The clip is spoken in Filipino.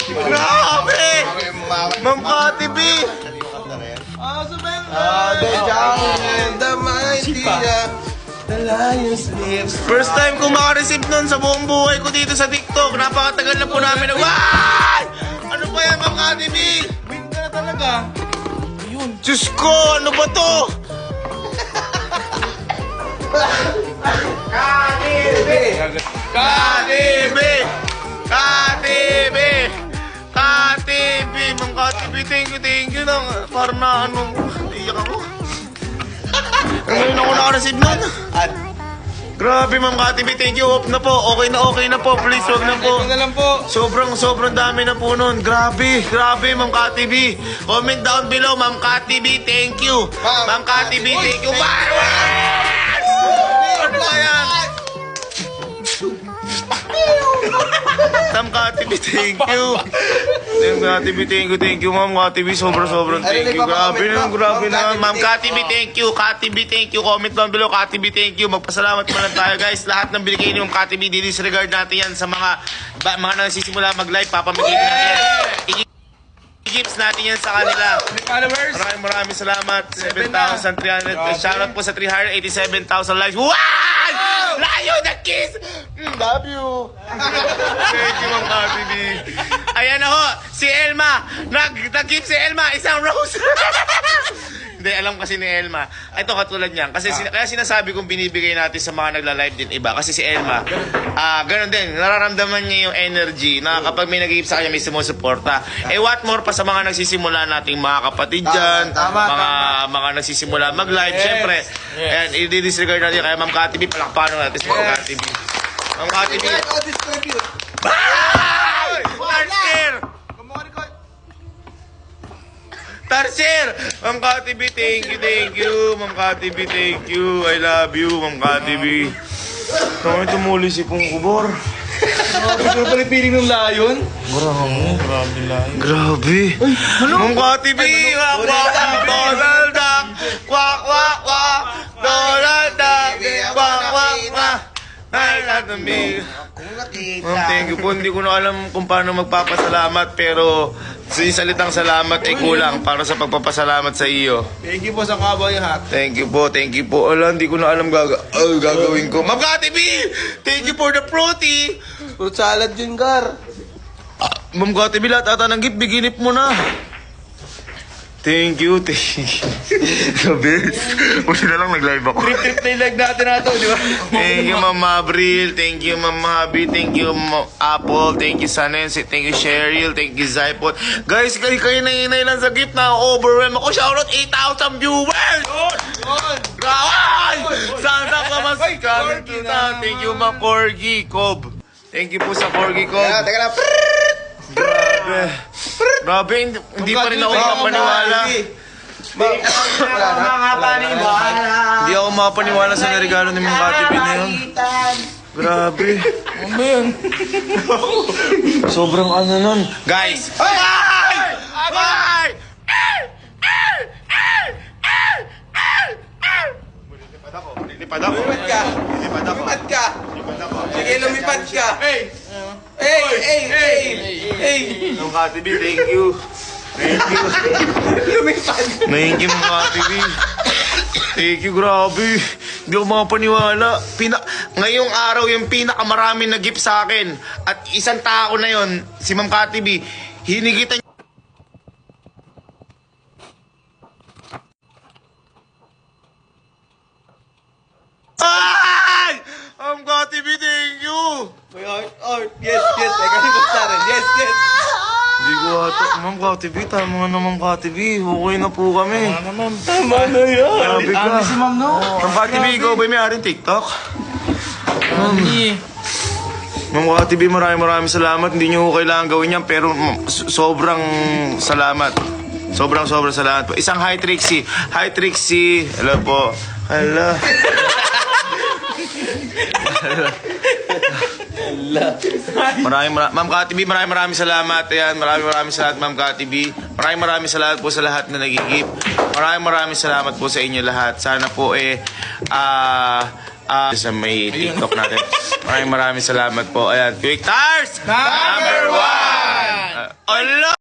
Grabe! Ma'am Kati B! First time ko makareceive nun sa buong buhay ko dito sa TikTok. Napakatagal na po namin. Why? Ano ba yan, Ma'am Kati B? Win ka na talaga. Ayun. Diyos ko, ano ba to? KTV! KTV! KTV! KTV! Ma'am KTV, thank you lang. Parang na ano, iyak ako. Ngayon ako naka-receive nun. Grabe, Ma'am KTV, thank you. Off na po, okay na po. Please, wag na po. Ito na lang po. Sobrang dami na po nun. Grabe, Ma'am KTV. Comment down below, Ma'am KTV, thank you. Ma'am KTV, thank you. Ano ba yan? Ma'am KTV, thank you. Ma'am KTV, thank you. Ma'am KTV, sobrang thank you. Grabe na. Ma'am KTV, thank you. KTV, thank you. Comment down below, KTV, thank you. Magpasalamat muna tayo, guys. Lahat ng binigay ni Ma'am KTV, disregard natin yan sa mga nagsisimula mag-live. Papamigay natin yan. I-gifts natin yan sa kanila. Followers. Maraming salamat. 7,300. Shoutout po sa 387,000 likes. Wow! Layo na kiss! Love you. Thank you, Ma'am KTV. Ayan ako, si Elma. Nag-gift si Elma, isang rose. Hindi, alam kasi ni Elma. Ito katulad niyan. Kasi kaya sinasabi kong binibigay natin sa mga nagla-live din iba. Kasi si Elma, ganun din. Nararamdaman niya yung energy na kapag may nag-gift sa kanya, may sumusuporta. Eh, what more pa sa mga nagsisimula nating mga kapatid dyan, mga nagsisimula mag-live. Siyempre, ayan, i-disregard natin. Kaya Ma'am KTV, palakpanon natin sa Ma'am KTV. Ma'am KTV. Tarsier! Ma'am KTV, thank you. Ma'am KTV, thank you. I love you, Ma'am KTV. Kami tumuli si Pong Kubor. Ito pala yung piling ng layon. Grabe layon. Grabe. Ma'am KTV, Donald Duck. Kwak, kwak, kwak. Donald Duck. Kwak, kwak, kwak. I love me. Ma'am, thank you po. Hindi ko na alam kung paano magpapasalamat, pero sa salitang salamat ay kulang para sa pagpapasalamat sa iyo. Thank you po sa Cowboy Hat. Thank you po. Ala, hindi ko na alam gagawin ko. Ma'am KTV, thank you for the fruity. Fruit salad yun, Gar. Ma'am KTV, lahat ata ng gift, biginip mo na. Thank you. Sabi, buti na lang nag-live ako. Trip na yung leg natin na ito, di ba? Thank you, Ma'am Abril. Thank you, Ma'am Habi. Thank you, Ma'am Apple. Thank you, Sanensi. Thank you, Cheryl. Thank you, Zypod. Guys, kayo na inay lang sa gift na overwhelm ako. Shoutout 8,000 viewers! Yun! Gaway! Santa Claus coming to town. Thank you, Ma'am Corgi Cob. Thank you po sa Corgi Cob. Teka lang. Grabe, hindi pa rin ako makapaniwala. Hindi ako makapaniwala sa regalo ni Ma'am KTV na yun. Grabe. Ano yun? Sobrang ano nun. Guys! Lipad ako. Sige, lumipad ka. Hey! Ma'am KTV, thank you. Lumipad. Thank you, Ma'am KTV. Thank you, grabe. Hindi ako makapaniwala. Ngayong araw, yung pinakamaraming na gift sa akin. At isang tao na yon, si Ma'am KTV, hinigitan niya. Ay! Ma'am KTV, thank you. Yes. Teka, basta rin. Yes. Hindi ko ata. Ma'am KTV, tama nga naman KTV. Okay na po kami. Tama na yan. Grabe ka. Si Ma'am, no? Ma'am KTV, ikaw ba may aring TikTok? Ma'am KTV, maraming salamat. Hindi nyo kailangan gawin yan, pero sobrang salamat. Sobrang salamat po. Isang hi Trixie. Hi Trixie. Hello po. Hello. Ma'am KTV, maraming salamat. Ayan, maraming salamat, Ma'am KTV. Maraming salamat po sa lahat na nagigip. Maraming salamat po sa inyo lahat. Sana po sa may TikTok natin. Maraming salamat po. Ayan, Quick Tars! #1! Ala!